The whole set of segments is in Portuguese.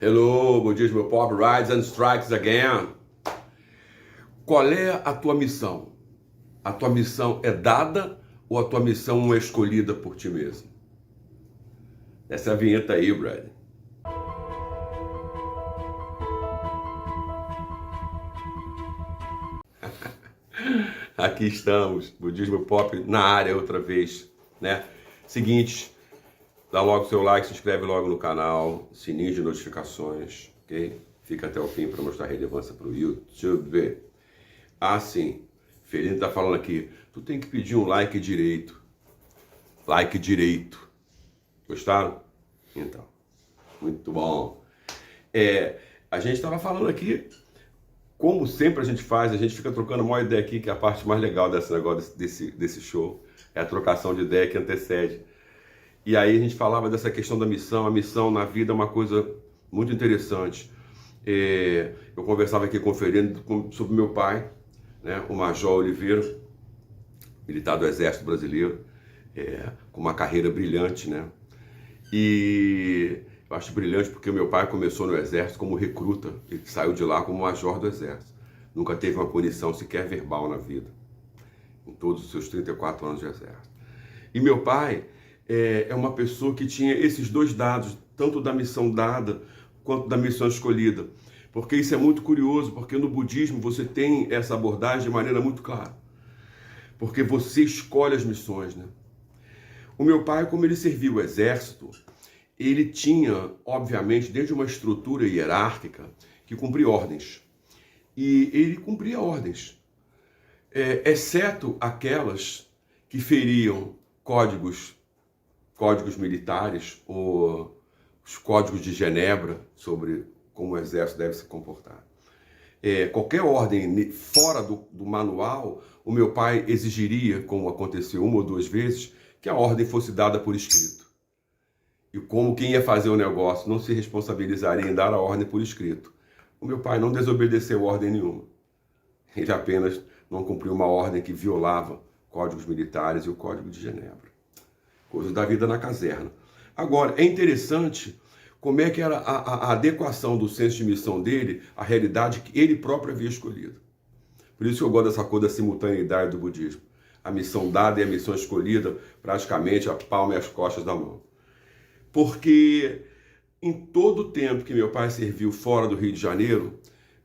Hello, bom dia, meu pobre. Rides and strikes again. Qual é a tua missão? A tua missão é dada ou a tua missão é escolhida por ti mesmo? Essa é a vinheta aí, Brad. Aqui estamos, Budismo Pop na área outra vez, né? Seguinte, dá logo seu like, se inscreve logo no canal, sininho de notificações, ok? Fica até o fim para mostrar relevância para o YouTube. Ah, sim, Felino tá falando aqui, tu tem que pedir um like direito. Like direito. Gostaram? Então, muito bom. A gente estava falando aqui, como sempre a gente faz, a gente fica trocando uma ideia aqui, que é a parte mais legal desse negócio, desse show, é a trocação de ideia que antecede. E aí a gente falava dessa questão da missão. A missão na vida é uma coisa muito interessante. Eu conversava aqui com o Fernando sobre meu pai, né, o Major Oliveira, militar do Exército Brasileiro, com uma carreira brilhante, né? E eu acho brilhante porque meu pai começou no Exército como recruta e saiu de lá como major do Exército. Nunca teve uma punição sequer verbal na vida, em todos os seus 34 anos de Exército. E meu pai é uma pessoa que tinha esses dois dados, tanto da missão dada quanto da missão escolhida. Porque isso é muito curioso, porque no budismo você tem essa abordagem de maneira muito clara. Porque você escolhe as missões, né? O meu pai, como ele serviu o exército, ele tinha, obviamente, desde uma estrutura hierárquica, que cumprir ordens. E ele cumpria ordens, exceto aquelas que feriam códigos militares, ou os códigos de Genebra sobre como o exército deve se comportar. Qualquer ordem fora do manual, o meu pai exigiria, como aconteceu uma ou duas vezes, que a ordem fosse dada por escrito. E como quem ia fazer o negócio não se responsabilizaria em dar a ordem por escrito. O meu pai não desobedeceu ordem nenhuma. Ele apenas não cumpriu uma ordem que violava códigos militares e o Código de Genebra. Coisas da vida na caserna. Agora, é interessante como é que era a adequação do senso de missão dele à realidade que ele próprio havia escolhido. Por isso que eu gosto dessa coisa da simultaneidade do budismo. A missão dada e a missão escolhida, praticamente a palma e as costas da mão. Porque em todo o tempo que meu pai serviu fora do Rio de Janeiro,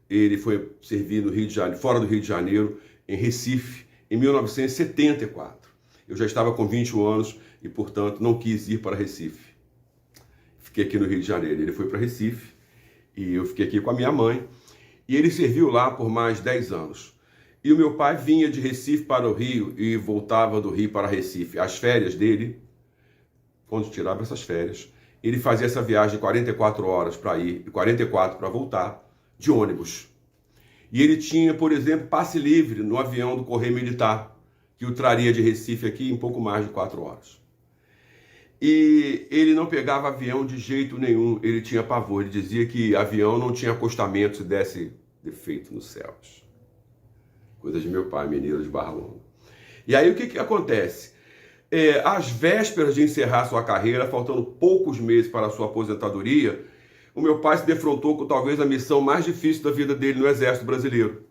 ele foi servir no Rio de Janeiro, fora do Rio de Janeiro, em Recife, em 1974. Eu já estava com 21 anos e, portanto, não quis ir para Recife. Fiquei aqui no Rio de Janeiro. Ele foi para Recife e eu fiquei aqui com a minha mãe. E ele serviu lá por mais 10 anos. E o meu pai vinha de Recife para o Rio e voltava do Rio para Recife. As férias dele, quando tirava essas férias, ele fazia essa viagem de 44 horas para ir e 44 para voltar, de ônibus. E ele tinha, por exemplo, passe livre no avião do Correio Militar, que o traria de Recife aqui em pouco mais de 4 horas. E ele não pegava avião de jeito nenhum, ele tinha pavor. Ele dizia que avião não tinha acostamento se desse defeito nos céus. Coisa de meu pai, mineiro de Barra Longa. E aí o que acontece? Às vésperas de encerrar sua carreira, faltando poucos meses para a sua aposentadoria, o meu pai se defrontou com talvez a missão mais difícil da vida dele no Exército Brasileiro.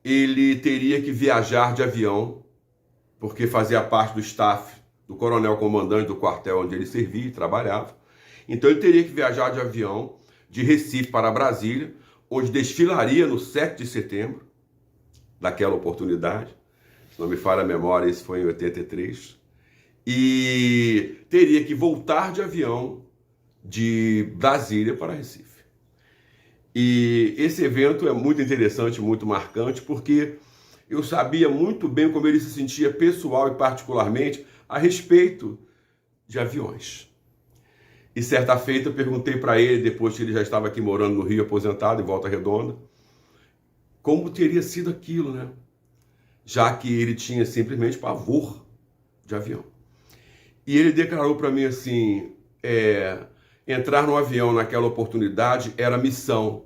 Ele teria que viajar de avião, porque fazia parte do staff do coronel comandante do quartel onde ele servia e trabalhava. Então ele teria que viajar de avião de Recife para Brasília, onde desfilaria no 7 de setembro, daquela oportunidade. Se não me falha a memória, isso foi em 83. E teria que voltar de avião de Brasília para Recife. E esse evento é muito interessante, muito marcante, porque eu sabia muito bem como ele se sentia pessoal e particularmente a respeito de aviões. E certa feita eu perguntei para ele, depois que ele já estava aqui morando no Rio, aposentado, em Volta Redonda, como teria sido aquilo, né? Já que ele tinha simplesmente pavor de avião. E ele declarou para mim assim, entrar no avião naquela oportunidade era missão,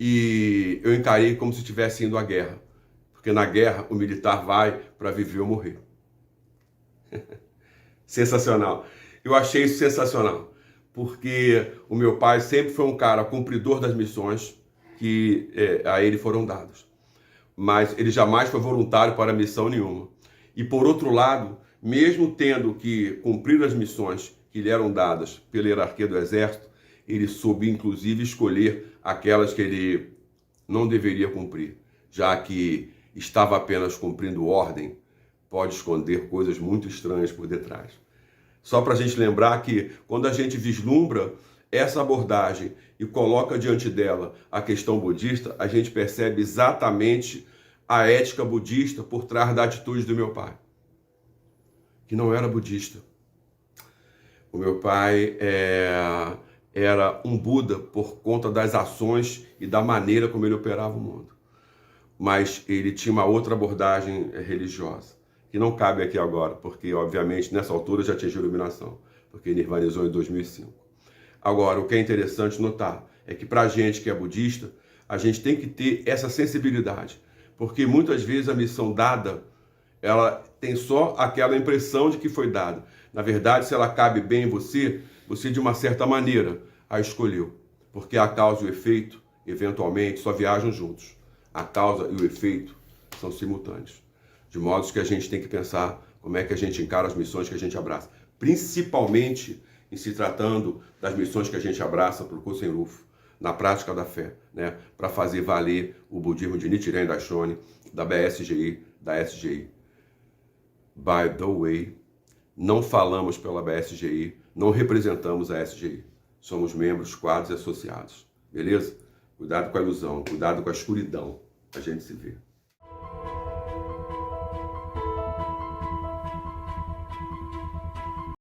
e eu encarei como se estivesse indo à guerra, porque na guerra o militar vai para viver ou morrer. Sensacional. Eu achei isso sensacional, porque o meu pai sempre foi um cara cumpridor das missões que a ele foram dadas. Mas ele jamais foi voluntário para missão nenhuma. E por outro lado, mesmo tendo que cumprir as missões que lhe eram dadas pela hierarquia do exército, ele soube inclusive escolher aquelas que ele não deveria cumprir, já que estava apenas cumprindo ordem, pode esconder coisas muito estranhas por detrás. Só para a gente lembrar que quando a gente vislumbra essa abordagem e coloca diante dela a questão budista, a gente percebe exatamente a ética budista por trás da atitude do meu pai, que não era budista. O meu pai era um Buda por conta das ações e da maneira como ele operava o mundo. Mas ele tinha uma outra abordagem religiosa, que não cabe aqui agora, porque, obviamente, nessa altura já atingiu a iluminação, porque nirvanizou em 2005. Agora, o que é interessante notar é que para a gente que é budista, a gente tem que ter essa sensibilidade, porque muitas vezes a missão dada, ela tem só aquela impressão de que foi dada. Na verdade, se ela cabe bem em você, você de uma certa maneira a escolheu, porque a causa e o efeito, eventualmente, só viajam juntos. A causa e o efeito são simultâneos. De modo que a gente tem que pensar como é que a gente encara as missões que a gente abraça. Principalmente em se tratando das missões que a gente abraça para o Kosen Rufu, na prática da fé, né? Para fazer valer o budismo de Nichiren Daishonin, da BSGI, da SGI. By the way, não falamos pela BSGI, não representamos a SGI. Somos membros, quadros e associados. Beleza? Cuidado com a ilusão, cuidado com a escuridão. A gente se vê.